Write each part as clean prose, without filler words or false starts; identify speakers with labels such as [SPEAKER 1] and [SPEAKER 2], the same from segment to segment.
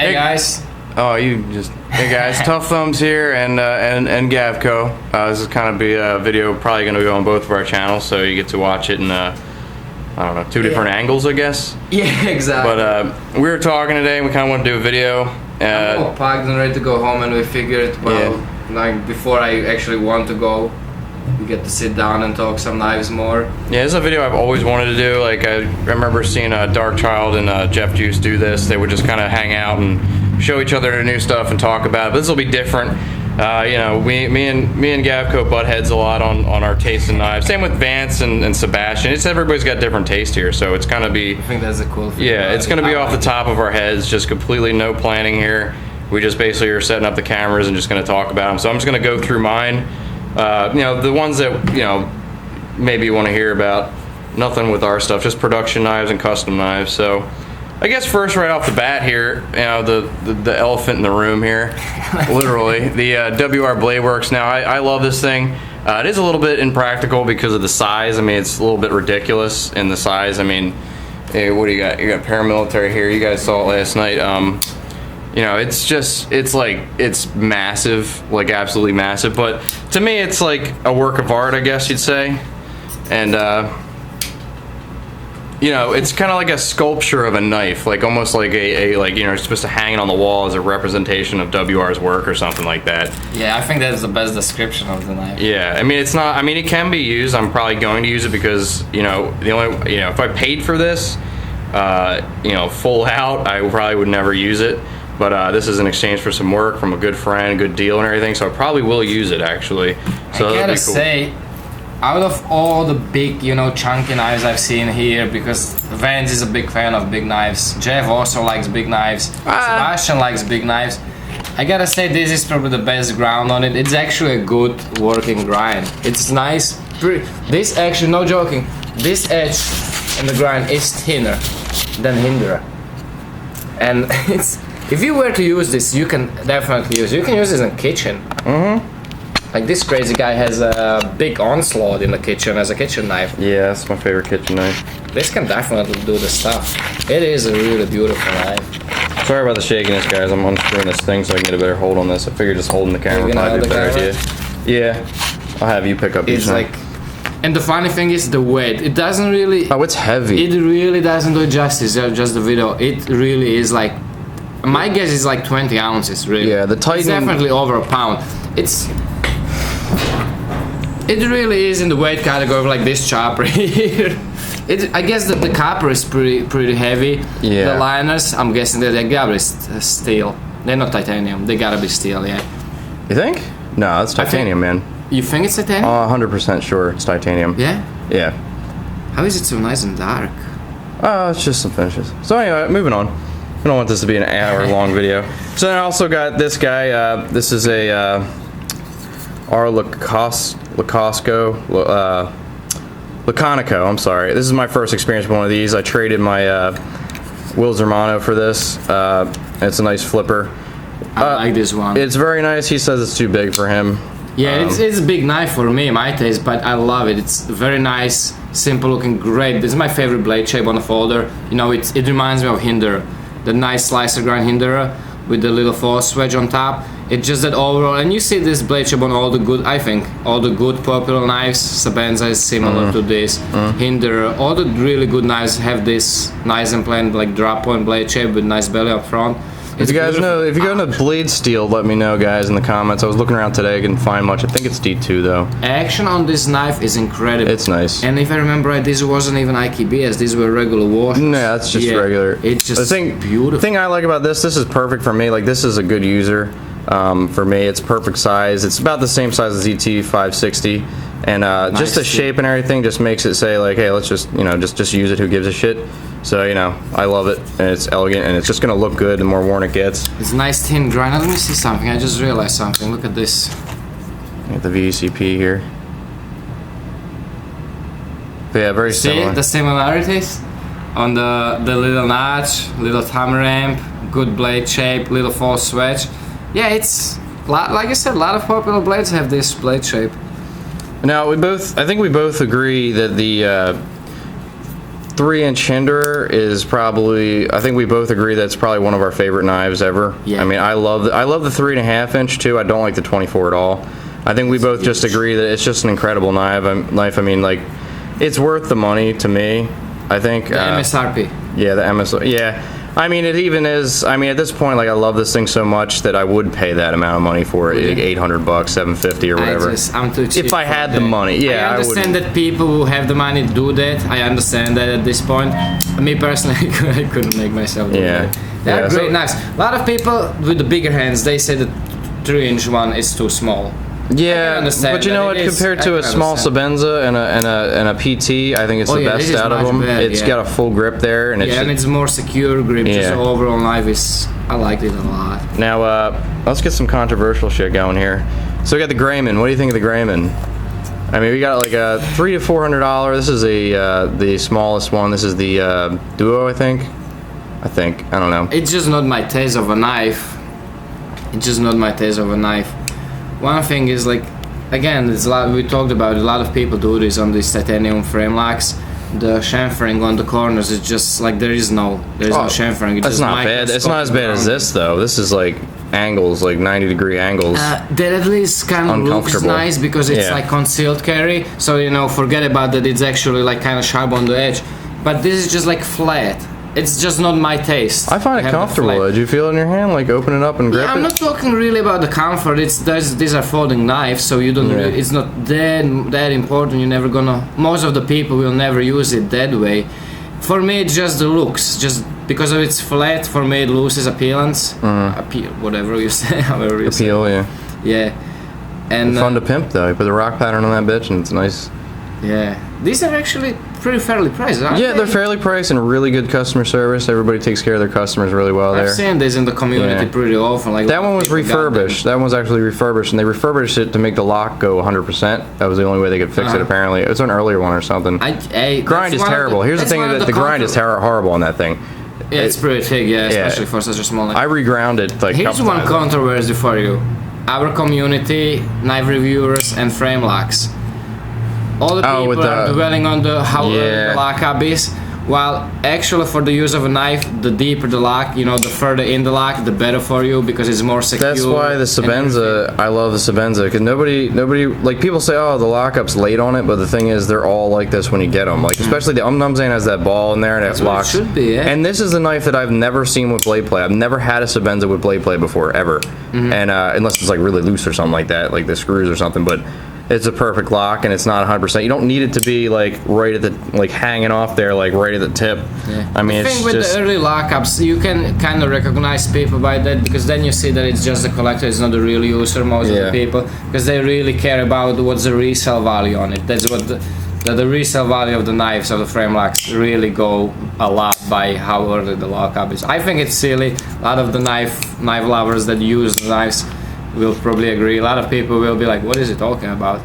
[SPEAKER 1] Hey guys.
[SPEAKER 2] Oh, hey guys, Tough Thumbs here and Gavkoo. This is kind of be a video probably going to go on both of our channels, so you get to watch it in I don't know, two different angles, I guess.
[SPEAKER 1] Yeah, exactly.
[SPEAKER 2] But we were talking today, and we kind of want to do a video.
[SPEAKER 1] I'm all packed and ready to go home, and we figured, well, like before I actually want to go, we get to sit down and talk some knives more. Yeah,
[SPEAKER 2] this is a video I've always wanted to do. Like I remember seeing Dark Child and Jeff Juice do this. They would just kind of hang out and show each other their new stuff and talk about it. But this will be different. You know, me and Gavkoo butt heads a lot on our taste in knives. Same with Vance and Sebastian. It's everybody's got different taste here, so it's gonna be.
[SPEAKER 1] I think that's a cool thing.
[SPEAKER 2] Yeah, it's gonna be off the top of our heads, just completely no planning here. We just basically are setting up the cameras and just gonna talk about them. So I'm just gonna go through mine. You know, the ones that maybe you want to hear about. Nothing with our stuff, just production knives and custom knives. So I guess first right off the bat here, you know, the elephant in the room here, literally, the WR Blade Works. Now I love this thing. It is a little bit impractical because of the size. I mean, it's a little bit ridiculous in the size. I mean, hey, what do you got? You got paramilitary here. You guys saw it last night. You know, it's massive, like absolutely massive. But to me, it's like a work of art, I guess you'd say. And you know, it's kind of like a sculpture of a knife, like almost like like, you know, it's supposed to hang it on the wall as a representation of WR's work or something like that.
[SPEAKER 1] Yeah, I think that's the best description of the knife.
[SPEAKER 2] Yeah, I mean, it's not. I mean, it can be used. I'm probably going to use it because, you know, the only, you know, if I paid for this, you know, full out, I probably would never use it. But this is in exchange for some work from a good friend, good deal and everything, so I probably will use it, actually. So
[SPEAKER 1] I gotta say, out of all the big, you know, chunky knives I've seen here, because Vance is a big fan of big knives, Jeff also likes big knives, Sebastian likes big knives, I gotta say this is probably the best ground on it. It's actually a good working grind. It's nice. This actually, no joking, this edge in the grind is thinner than Hindra. And it's, if you were to use this, you can definitely use it. You can use this in the kitchen. Like this crazy guy has a big onslaught in the kitchen as a kitchen knife.
[SPEAKER 2] Yeah, that's my favorite kitchen knife.
[SPEAKER 1] This can definitely do the stuff. It is a really beautiful knife.
[SPEAKER 2] Sorry about the shakiness, guys. I'm unscrewing this thing so I can get a better hold on this. I figured just holding the camera might be a better idea. Yeah, I'll have you pick up each one.
[SPEAKER 1] And the funny thing is the weight. It doesn't really...
[SPEAKER 2] Oh, it's heavy.
[SPEAKER 1] It really doesn't do justice, just the video. It really is like... My guess is like 20 ounces, really.
[SPEAKER 2] Yeah, the Titan...
[SPEAKER 1] It's definitely over a pound. It really is in the weight category, like this chopper here. I guess that the copper is pretty heavy.
[SPEAKER 2] Yeah.
[SPEAKER 1] The liners, I'm guessing that they gotta be steel. They're not titanium. They gotta be steel, yeah.
[SPEAKER 2] You think? No, it's titanium, man.
[SPEAKER 1] You think it's titanium?
[SPEAKER 2] 100% sure it's titanium.
[SPEAKER 1] Yeah?
[SPEAKER 2] Yeah.
[SPEAKER 1] How is it so nice and dark?
[SPEAKER 2] It's just some finishes. So anyway, moving on. I don't want this to be an hour-long video. So then I also got this guy. This is a Laconico. I'm sorry. This is my first experience with one of these. I traded my Will's Hermano for this. It's a nice flipper.
[SPEAKER 1] I like this one.
[SPEAKER 2] It's very nice. He says it's too big for him.
[SPEAKER 1] Yeah, it's a big knife for me, my taste, but I love it. It's very nice, simple looking, great. This is my favorite blade shape on the folder. You know, it reminds me of Hindra. The nice slicer grind Hindra with the little force wedge on top. It's just that overall, and you see this blade shape on all the good, I think, all the good popular knives. Sabenza is similar to this. Hindra, all the really good knives have this nice and plain like drop point blade shape with nice belly up front.
[SPEAKER 2] If you guys know, if you go into blade steel, let me know, guys, in the comments. I was looking around today, I couldn't find much. I think it's D2 though.
[SPEAKER 1] Action on this knife is incredible.
[SPEAKER 2] It's nice.
[SPEAKER 1] And if I remember right, this wasn't even IKBS. These were regular washers.
[SPEAKER 2] No, that's just regular.
[SPEAKER 1] It's just beautiful.
[SPEAKER 2] The thing I like about this is perfect for me. Like, this is a good user. For me, it's perfect size. It's about the same size as ET 560, and just the shape and everything just makes it say like, hey, let's just, you know, just use it. Who gives a shit? So, you know, I love it, and it's elegant, and it's just gonna look good the more worn it gets.
[SPEAKER 1] It's nice thin grind. Now, let me see something. I just realized something. Look at this.
[SPEAKER 2] Get the VCP here. But yeah, very similar.
[SPEAKER 1] See the similarities on the little notch, little thumb ramp, good blade shape, little force wedge. Yeah, it's like I said, a lot of popular blades have this blade shape.
[SPEAKER 2] Now I think we both agree that the 3-inch hinderer is probably, I think we both agree that's probably one of our favorite knives ever.
[SPEAKER 1] Yeah.
[SPEAKER 2] I mean, I love the 3.5-inch too. I don't like the 24 at all. I think we both just agree that it's just an incredible knife. I mean, like, it's worth the money to me, I think.
[SPEAKER 1] The MSRP.
[SPEAKER 2] Yeah, the MSRP. Yeah. I mean, it even is. I mean, at this point, like, I love this thing so much that I would pay that amount of money for it, like $800, $750, or whatever.
[SPEAKER 1] I'm too cheap
[SPEAKER 2] if I had the money, yeah.
[SPEAKER 1] I understand that people who have the money do that. I understand that at this point. Me personally, I couldn't make myself do that. They're great knives. A lot of people with the bigger hands, they say the 3-inch one is too small.
[SPEAKER 2] Yeah, but you know what? Compared to a small Sabenza and a PT, I think it's the best out of them. It's got a full grip there, and
[SPEAKER 1] it's more secure grip. Yeah. Just overall knife is. I liked it a lot.
[SPEAKER 2] Now, let's get some controversial shit going here. So we got the Grayman. What do you think of the Grayman? I mean, we got like a $300 to $400. This is the smallest one. This is the Duo, I think. I don't know.
[SPEAKER 1] It's just not my taste of a knife. One thing is, like, again, it's a lot, we talked about it, a lot of people do this on these titanium frame locks. The chamfering on the corners is just like there is no chamfering.
[SPEAKER 2] That's not bad. It's not as bad as this though. This is like angles, like 90-degree angles.
[SPEAKER 1] That at least kind of looks nice because it's like concealed carry. So forget about that. It's actually like kind of sharp on the edge. But this is just like flat. It's just not my taste.
[SPEAKER 2] I find it comfortable. Did you feel it in your hand, like open it up and grip it?
[SPEAKER 1] I'm not talking really about the comfort. These are folding knives, so you don't. Really, it's not that important. You're never gonna. Most of the people will never use it that way. For me, it's just the looks. Just because of its flat, for me, it loses appearance. Whatever you say, however you say. Yeah. And
[SPEAKER 2] fun to pimp though. You put the rock pattern on that bitch, and it's nice.
[SPEAKER 1] Yeah. These are actually pretty fairly priced, aren't
[SPEAKER 2] they? They're fairly priced and really good customer service. Everybody takes care of their customers really well there.
[SPEAKER 1] I've seen this in the community pretty often. Like
[SPEAKER 2] that one was refurbished. That one was actually refurbished, and they refurbished it to make the lock go 100%. That was the only way they could fix it, apparently. It was an earlier one or something. Grind is terrible. Here's the thing, that the grind is horrible on that thing.
[SPEAKER 1] Yeah, it's pretty thick, especially for such a small knife.
[SPEAKER 2] I reground it like
[SPEAKER 1] Here's one controversy for you. Our community, knife reviewers, and frame locks. All the people are dwelling on how the lockup is, while actually for the use of a knife, the deeper the lock, the further in the lock, the better for you because it's more secure.
[SPEAKER 2] That's why the Sabenza, I love the Sabenza, because nobody, like people say, oh, the lockup's late on it, but the thing is, they're all like this when you get them. Like especially the Umnumzane has that ball in there and it locks.
[SPEAKER 1] It should be, yeah.
[SPEAKER 2] And this is the knife that I've never seen with blade play. I've never had a Sabenza with blade play before, ever. And unless it's like really loose or something like that, like the screws or something, but. It's a perfect lock, and it's not 100%. You don't need it to be like right at the hanging off there, like right at the tip.
[SPEAKER 1] Yeah.
[SPEAKER 2] I mean,
[SPEAKER 1] the thing with the early lockups, you can kind of recognize people by that because then you see that it's just the collector, it's not the real user. Most of the people, because they really care about what's the resale value on it. That's what the resale value of the knives of the frame locks really go a lot by how early the lockup is. I think it's silly. A lot of the knife lovers that use the knives will probably agree. A lot of people will be like, what is he talking about?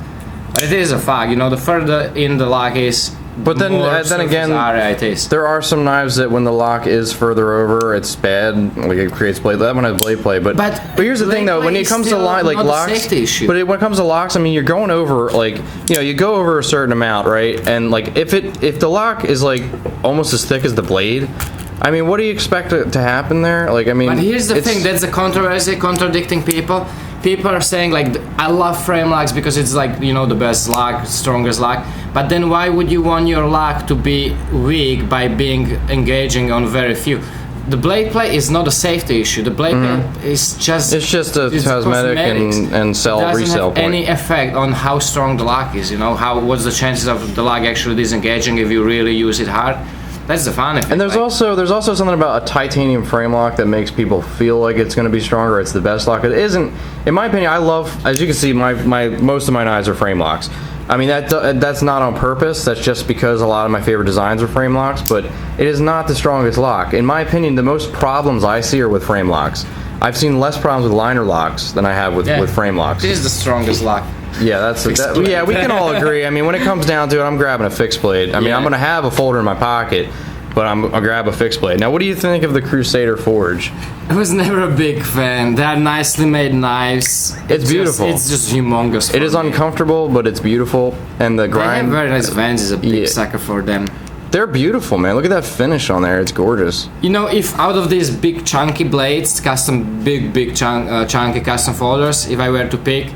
[SPEAKER 1] But it is a fact, the further in the lock is,
[SPEAKER 2] but then again, there are some knives that when the lock is further over, it's bad. Like it creates blade. That one has blade play, but here's the thing though, when it comes to locks, but when it comes to locks, I mean, you're going over you go over a certain amount, right? And like if the lock is like almost as thick as the blade. I mean, what do you expect to happen there? Like, I mean,
[SPEAKER 1] but here's the thing: that's a controversy, contradicting people. People are saying like, I love frame locks because it's like the best lock, strongest lock. But then why would you want your lock to be weak by being engaging on very few? The blade play is not a safety issue. The blade play is just
[SPEAKER 2] a cosmetic and resale point.
[SPEAKER 1] Doesn't have any effect on how strong the lock is. What's the chances of the lock actually disengaging if you really use it hard? That's the fun effect.
[SPEAKER 2] And there's also something about a titanium frame lock that makes people feel like it's going to be stronger. It's the best lock. It isn't. In my opinion, I love, as you can see, most of my knives are frame locks. I mean, that's not on purpose. That's just because a lot of my favorite designs are frame locks. But it is not the strongest lock. In my opinion, the most problems I see are with frame locks. I've seen less problems with liner locks than I have with frame locks.
[SPEAKER 1] This is the strongest lock.
[SPEAKER 2] Yeah, we can all agree. I mean, when it comes down to it, I'm grabbing a fixed blade. I mean, I'm going to have a folder in my pocket, but I'll grab a fixed blade. Now, what do you think of the Crusader Forge?
[SPEAKER 1] I was never a big fan. They are nicely made knives.
[SPEAKER 2] It's beautiful.
[SPEAKER 1] It's just humongous.
[SPEAKER 2] It is uncomfortable, but it's beautiful. And the grind.
[SPEAKER 1] They have very nice Vans. Is a big sucker for them.
[SPEAKER 2] they're beautiful, man. Look at that finish on there. It's gorgeous.
[SPEAKER 1] You know, if out of these big chunky blades, custom chunky custom folders, if I were to pick,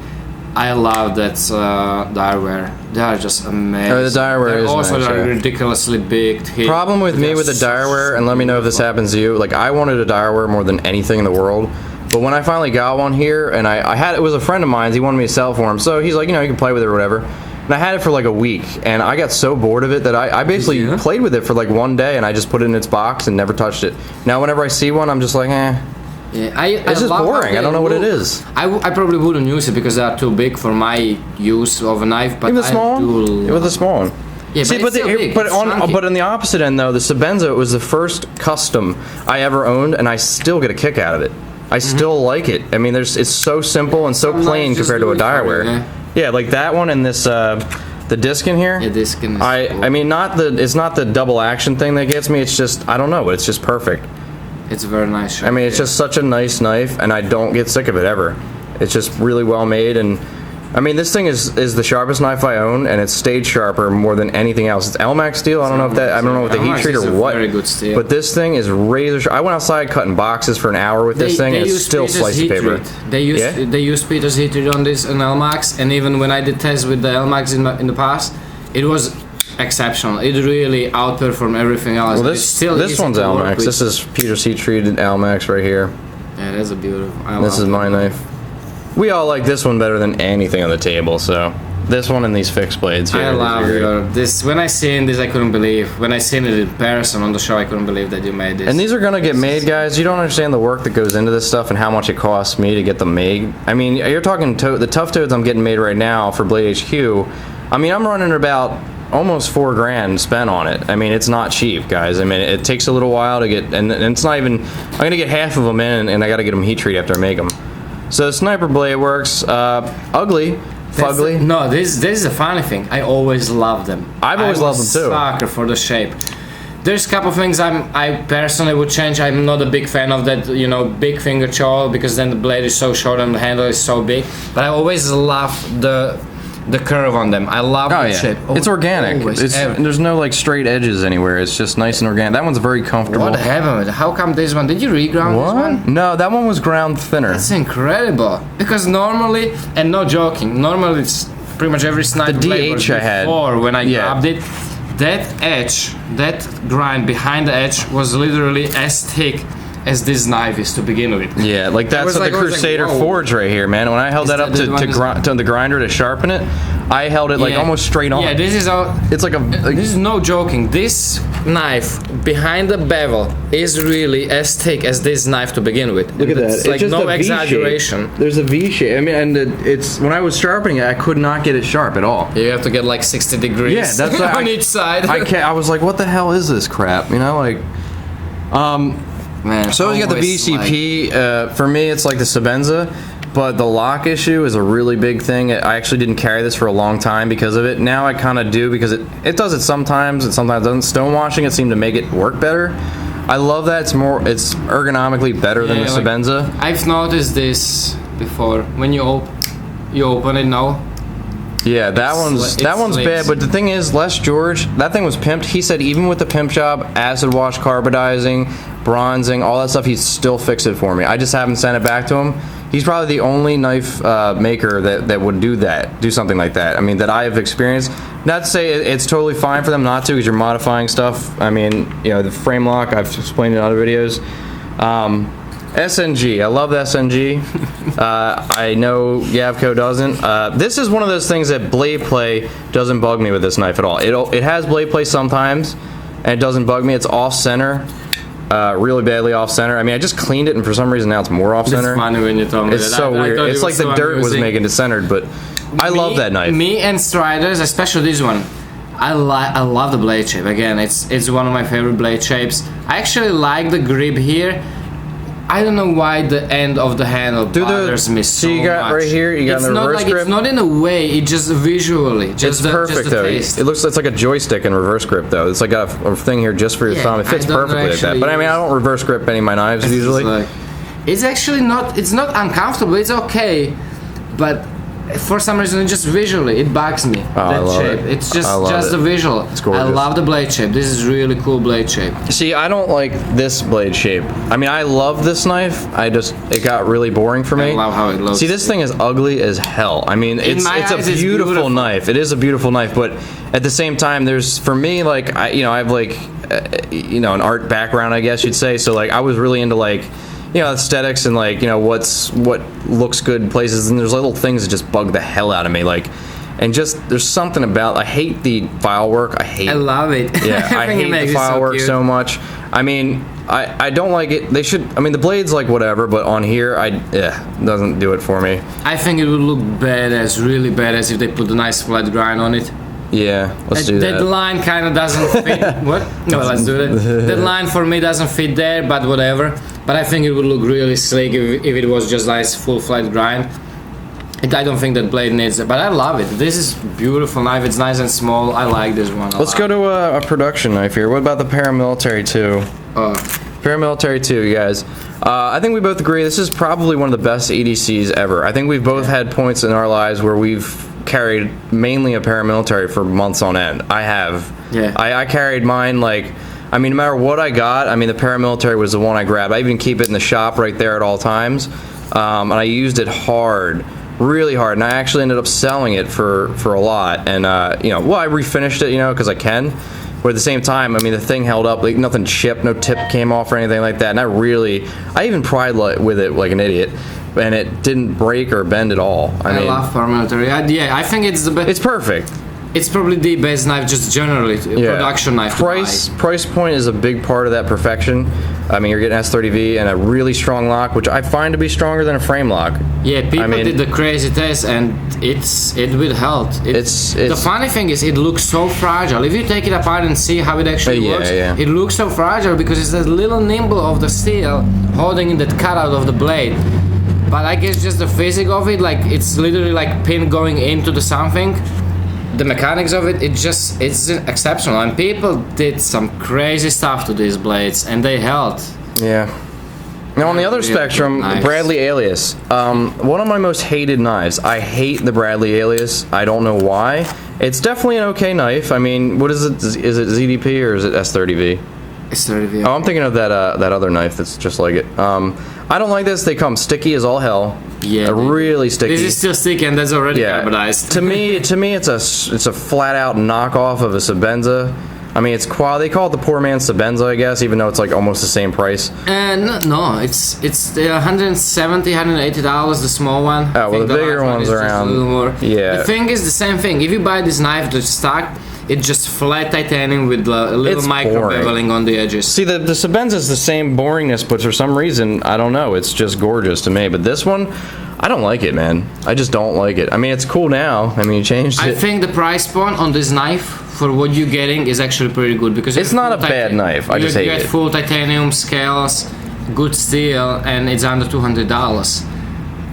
[SPEAKER 1] I love that direware. They are just amazing.
[SPEAKER 2] Oh, the direware is
[SPEAKER 1] also
[SPEAKER 2] nice, yeah.
[SPEAKER 1] ridiculously big.
[SPEAKER 2] Problem with me with the direware, and let me know if this happens to you. Like, I wanted a direware more than anything in the world. But when I finally got one here, and I had it was a friend of mine. He wanted me to sell it for him, so he's like, you know, you can play with it or whatever. And I had it for like a week, and I got so bored of it that I basically played with it for like one day, and I just put it in its box and never touched it. Now, whenever I see one, I'm just like, eh.
[SPEAKER 1] Yeah,
[SPEAKER 2] it's just boring. I don't know what it is.
[SPEAKER 1] I probably wouldn't use it because they are too big for my use of a knife. But
[SPEAKER 2] even the small one. Even the small one.
[SPEAKER 1] Yeah,
[SPEAKER 2] see, but on the opposite end though, the Sebenza was the first custom I ever owned, and I still get a kick out of it. I still like it. I mean, it's so simple and so plain compared to a direware. Yeah, like that one and this the disc in here.
[SPEAKER 1] Yeah, disc in this.
[SPEAKER 2] I mean, it's not the double action thing that gets me. It's just, I don't know. It's just perfect.
[SPEAKER 1] It's very nice.
[SPEAKER 2] I mean, it's just such a nice knife, and I don't get sick of it ever. It's just really well made, and I mean, this thing is the sharpest knife I own, and it's stayed sharper more than anything else. It's Elmax steel. I don't know if the heat treat or what.
[SPEAKER 1] Very good steel.
[SPEAKER 2] But this thing is razor sharp. I went outside cutting boxes for an hour with this thing, and it's still sliced paper.
[SPEAKER 1] They used Peter's heat treat on this and Elmax, and even when I did tests with the Elmax in the past, it was exceptional. It really outperformed everything else.
[SPEAKER 2] Well, this one's Elmax. This is Peter's heat treated Elmax right here.
[SPEAKER 1] Yeah, that's a beautiful.
[SPEAKER 2] This is my knife. We all like this one better than anything on the table, so this one and these fixed blades here.
[SPEAKER 1] I love this. When I seen this, I couldn't believe. When I seen it in person on the show, I couldn't believe that you made this.
[SPEAKER 2] And these are gonna get made, guys. You don't understand the work that goes into this stuff and how much it costs me to get them made. I mean, you're talking the Tough Toads I'm getting made right now for Blade HQ. I mean, I'm running about almost $4 grand spent on it. I mean, it's not cheap, guys. I mean, it takes a little while to get, and it's not even. I'm gonna get half of them in, and I gotta get them heat treat after I make them. So the sniper blade works. Ugly, fugly.
[SPEAKER 1] No, this is a funny thing. I always loved them.
[SPEAKER 2] I've always loved them too.
[SPEAKER 1] Sucker for the shape. There's a couple things I personally would change. I'm not a big fan of that, you know, big finger choil, because then the blade is so short and the handle is so big. But I always love the curve on them. I love the shape.
[SPEAKER 2] It's organic. There's no like straight edges anywhere. It's just nice and organic. That one's very comfortable.
[SPEAKER 1] What happened? How come this one? Did you reground this one?
[SPEAKER 2] No, that one was ground thinner.
[SPEAKER 1] That's incredible. Because normally, and no joking, normally it's pretty much every sniper blade was before when I grabbed it. That edge, that grind behind the edge was literally as thick as this knife is to begin with.
[SPEAKER 2] Yeah, like that's the Crusader Forge right here, man. When I held that up to the grinder to sharpen it, I held it like almost straight on.
[SPEAKER 1] Yeah, this is all.
[SPEAKER 2] It's like
[SPEAKER 1] this is no joking. This knife behind the bevel is really as thick as this knife to begin with.
[SPEAKER 2] Look at that.
[SPEAKER 1] It's like no exaggeration.
[SPEAKER 2] There's a V shape. I mean, and it's when I was sharpening it, I could not get it sharp at all.
[SPEAKER 1] You have to get like 60 degrees.
[SPEAKER 2] Yeah, that's
[SPEAKER 1] on each side.
[SPEAKER 2] I was like, what the hell is this crap? You know, like,
[SPEAKER 1] Man,
[SPEAKER 2] so you got the VCP. For me, it's like the Sebenza, but the lock issue is a really big thing. I actually didn't carry this for a long time because of it. Now I kind of do because it does it sometimes. It sometimes doesn't. Stonewashing it seemed to make it work better. I love that. It's ergonomically better than the Sebenza.
[SPEAKER 1] I've noticed this before. When you open it now.
[SPEAKER 2] Yeah, that one's bad, but the thing is, Les George, that thing was pimped. He said even with the pimp job, acid wash, carbidizing, bronzing, all that stuff, he'd still fix it for me. I just haven't sent it back to him. He's probably the only knife maker that would do something like that. I mean, that I have experienced. Not to say it's totally fine for them not to, because you're modifying stuff. I mean, you know, the frame lock, I've explained in other videos. SNG, I love the SNG. I know Gavkoo doesn't. This is one of those things that blade play doesn't bug me with this knife at all. It has blade play sometimes, and it doesn't bug me. It's off center, really badly off center. I mean, I just cleaned it, and for some reason now it's more off center.
[SPEAKER 1] It's funny when you told me
[SPEAKER 2] It's so weird. It's like the dirt was making it centered, but I love that knife.
[SPEAKER 1] Me and Striders, especially this one. I love the blade shape. Again, it's one of my favorite blade shapes. I actually like the grip here. I don't know why the end of the handle bothers me so much.
[SPEAKER 2] You got right here, you got the reverse grip.
[SPEAKER 1] It's not in a way, it just visually.
[SPEAKER 2] It's perfect though. It's like a joystick in reverse grip though. It's like got a thing here just for your thumb. It fits perfectly like that. But I mean, I don't reverse grip any of my knives usually.
[SPEAKER 1] It's actually not. It's not uncomfortable. It's okay, but for some reason, just visually, it bugs me.
[SPEAKER 2] I
[SPEAKER 1] That
[SPEAKER 2] love
[SPEAKER 1] shape.
[SPEAKER 2] it.
[SPEAKER 1] It's just
[SPEAKER 2] I love
[SPEAKER 1] the
[SPEAKER 2] it.
[SPEAKER 1] visual.
[SPEAKER 2] It's gorgeous.
[SPEAKER 1] I love the blade shape. This is really cool blade shape.
[SPEAKER 2] See, I don't like this blade shape. I mean, I love this knife. It got really boring for me.
[SPEAKER 1] I love how it looks.
[SPEAKER 2] See, this thing is ugly as hell. I mean, it's
[SPEAKER 1] my eyes,
[SPEAKER 2] a
[SPEAKER 1] it's
[SPEAKER 2] beautiful
[SPEAKER 1] beautiful.
[SPEAKER 2] knife. It is a beautiful knife, but at the same time, there's, for me, like, I have like, an art background, I guess you'd say. So like, I was really into like, aesthetics and like, what looks good in places, and there's little things that just bug the hell out of me, like, and just there's something about, I hate the file work. I
[SPEAKER 1] love it.
[SPEAKER 2] Yeah, I
[SPEAKER 1] think it
[SPEAKER 2] hate
[SPEAKER 1] makes
[SPEAKER 2] the
[SPEAKER 1] it
[SPEAKER 2] file work
[SPEAKER 1] cute.
[SPEAKER 2] so much. I mean, I don't like it. They should. I mean, the blade's like whatever, but on here, doesn't do it for me.
[SPEAKER 1] I think it would look badass, really badass, if they put a nice flat grind on it.
[SPEAKER 2] Yeah, let's do that.
[SPEAKER 1] That line kind of doesn't fit. What? No, let's do it. That line for me doesn't fit there, but whatever. But I think it would look really slick if it was just nice full flat grind. I don't think that blade needs it, but I love it. This is beautiful knife. It's nice and small. I like this one.
[SPEAKER 2] Let's go to a production knife here. What about the Paramilitary 2? Paramilitary 2, you guys. I think we both agree this is probably one of the best EDCs ever. I think we've both had points in our lives where we've carried mainly a Paramilitary for months on end. I have.
[SPEAKER 1] Yeah.
[SPEAKER 2] I carried mine like, I mean, no matter what I got, I mean, the Paramilitary was the one I grabbed. I even keep it in the shop right there at all times. And I used it hard. Really hard, and I actually ended up selling it for a lot, and I refinished it, because I can, but at the same time, I mean, the thing held up, like nothing chipped, no tip came off or anything like that, and I even pried with it like an idiot, and it didn't break or bend at all. I mean,
[SPEAKER 1] love Paramilitary. Yeah, I think it's the best.
[SPEAKER 2] it's perfect.
[SPEAKER 1] It's probably the best knife, just generally, production knife.
[SPEAKER 2] Price point is a big part of that perfection. I mean, you're getting S30V and a really strong lock, which I find to be stronger than a frame lock.
[SPEAKER 1] Yeah, people did the crazy test, and it will help. The funny thing is, it looks so fragile. If you take it apart and see how it actually works, it looks so fragile because it's that little nimble of the steel holding in that cutout of the blade. But I guess just the physics of it, like it's literally like pin going into the something. The mechanics of it, it's exceptional, and people did some crazy stuff to these blades, and they held.
[SPEAKER 2] Yeah. Now on the other spectrum, Bradley Alias. One of my most hated knives. I hate the Bradley Alias. I don't know why. It's definitely an okay knife. I mean, what is it? Is it ZDP or is it S30V?
[SPEAKER 1] S30V.
[SPEAKER 2] Oh, I'm thinking of that other knife that's just like it. I don't like this. They come sticky as all hell.
[SPEAKER 1] Yeah,
[SPEAKER 2] really sticky.
[SPEAKER 1] This is still sticky, and that's already carbonized.
[SPEAKER 2] to me, it's a flat out knockoff of a Sebenza. I mean, they call it the poor man's Sebenza, I guess, even though it's like almost the same price.
[SPEAKER 1] No, it's $170, $180, the small one.
[SPEAKER 2] Oh, well, the bigger one's around.
[SPEAKER 1] A little more.
[SPEAKER 2] Yeah.
[SPEAKER 1] The thing is the same thing. If you buy this knife to stock, it's just flat titanium with a little micro beveling on the edges.
[SPEAKER 2] See, the Sebenza is the same boringness, but for some reason, I don't know, it's just gorgeous to me. But this one, I don't like it, man. I just don't like it. I mean, it's cool now. I mean, you changed it.
[SPEAKER 1] I think the price point on this knife for what you're getting is actually pretty good because
[SPEAKER 2] it's not a bad knife. I just hate it.
[SPEAKER 1] You get full titanium scales, good steel, and it's under $200.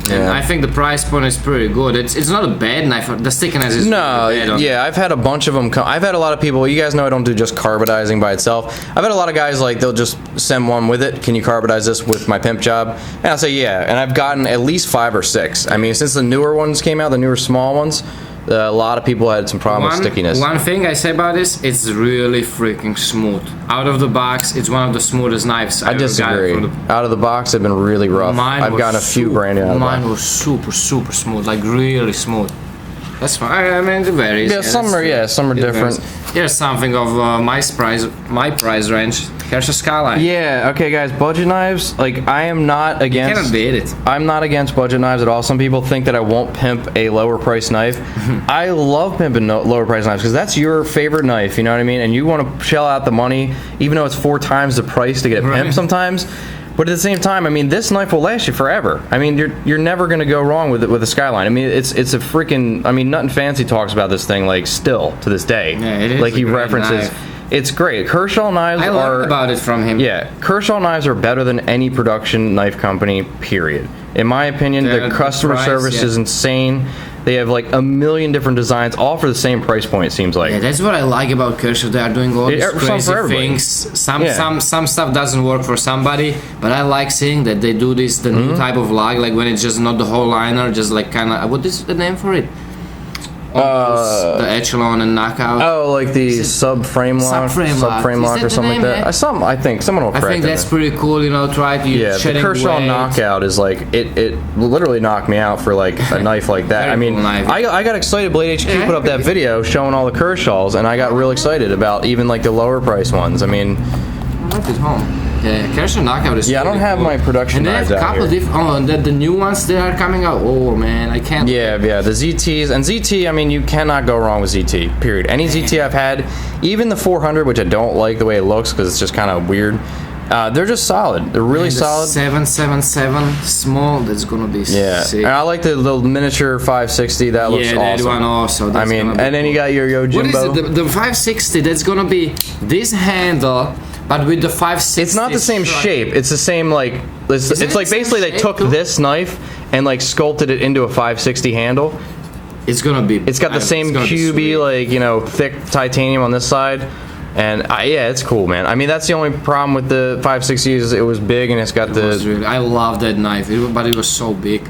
[SPEAKER 1] And I think the price point is pretty good. It's not a bad knife. The stickiness is
[SPEAKER 2] yeah. I've had a bunch of them come. I've had a lot of people. You guys know I don't do just carbonizing by itself. I've had a lot of guys like they'll just send one with it. Can you carbonize this with my pimp job? And I'll say yeah. And I've gotten at least 5 or 6. I mean, since the newer ones came out, the newer small ones, a lot of people had some problem with stickiness.
[SPEAKER 1] One thing I say about this, it's really freaking smooth. Out of the box, it's one of the smoothest knives I've ever gotten. I disagree.
[SPEAKER 2] Out of the box, they've been really rough. I've gotten a few brand new out of the box.
[SPEAKER 1] Mine was super, super smooth, like really smooth. That's fine. I mean, it varies.
[SPEAKER 2] Yeah, some are different.
[SPEAKER 1] Here's something of my price range. Here's a Skyline.
[SPEAKER 2] Yeah, okay, guys, budget knives, like, I am not against...
[SPEAKER 1] You cannot beat it.
[SPEAKER 2] I'm not against budget knives at all. Some people think that I won't pimp a lower price knife. I love pimping lower price knives because that's your favorite knife, you know what I mean? And you want to shell out the money, even though it's 4 times the price to get it pimped sometimes. But at the same time, I mean, this knife will last you forever. I mean, you're never going to go wrong with it with a Skyline. I mean, it's a freaking... I mean, Nothing Fancy talks about this thing, like, still, to this day.
[SPEAKER 1] Yeah, it is
[SPEAKER 2] like, he references...
[SPEAKER 1] Knife.
[SPEAKER 2] It's great. Kershaw knives
[SPEAKER 1] I learned about it from him.
[SPEAKER 2] Yeah, Kershaw knives are better than any production knife company, period. In my opinion, the customer service is insane. They have like a million different designs, all for the same price point. It seems like.
[SPEAKER 1] Yeah, that's what I like about Kershaw. They are doing all these crazy things. Some stuff doesn't work for somebody, but I like seeing that they do this new type of lug, like when it's just not the whole liner, just like kind of what is the name for it? The echelon and knockout.
[SPEAKER 2] Oh, like the subframe lock or something like that. I think someone will correct it.
[SPEAKER 1] I think that's pretty cool. You know, try to use
[SPEAKER 2] the Kershaw knockout is like it literally knocked me out for like a knife like that. I mean, cool I got excited. Blade HQ put up that video showing all the Kershaws, and I got real excited about even like the lower price ones. I mean,
[SPEAKER 1] I left it home. Yeah, Kershaw knockout is.
[SPEAKER 2] Yeah, I don't have my production knives out here.
[SPEAKER 1] And they have a couple of different. The new ones that are coming out. Oh man, I can't.
[SPEAKER 2] Yeah, the ZTs and ZT. I mean, you cannot go wrong with ZT. Period. Any ZT I've had, even the 400, which I don't like the way it looks because it's just kind of weird. They're just solid. They're really solid.
[SPEAKER 1] 777 small. That's gonna be sick.
[SPEAKER 2] And I like the little miniature 560. That looks awesome.
[SPEAKER 1] Yeah, that one also.
[SPEAKER 2] I mean, and then you got your Yojimbo.
[SPEAKER 1] What is it? The 560. That's gonna be this handle. But with the 560,
[SPEAKER 2] it's not the same shape. It's the same like it's like basically they took this knife and like sculpted it into a 560 handle.
[SPEAKER 1] It's gonna be.
[SPEAKER 2] It's got the same cubey, like, you know, thick titanium on this side, and yeah, it's cool, man. I mean, that's the only problem with the 560 is it was big and it's got
[SPEAKER 1] I love that knife, but it was so big.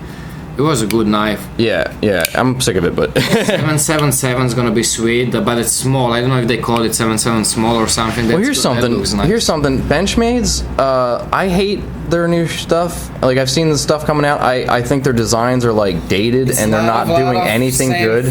[SPEAKER 1] It was a good knife.
[SPEAKER 2] Yeah, I'm sick of it, but
[SPEAKER 1] 777 is gonna be sweet, but it's small. I don't know if they call it 77 small or something.
[SPEAKER 2] Well, here's something. Here's something. Benchmades, I hate their new stuff. Like, I've seen the stuff coming out. I think their designs are like dated and they're not doing anything good.